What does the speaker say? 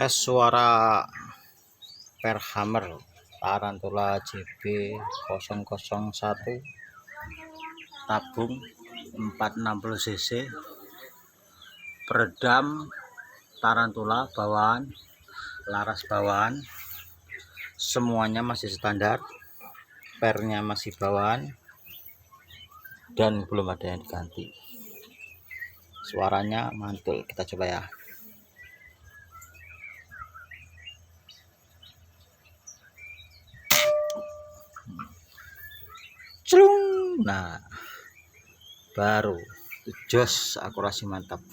Tes suara Perhammer Tarantula JB001 tabung 460 cc, peredam Tarantula bawaan, laras bawaan, semuanya masih standar, pernya masih bawaan dan belum ada yang diganti. Suaranya mantul, kita coba ya. Nah, baru jos, akurasi mantap.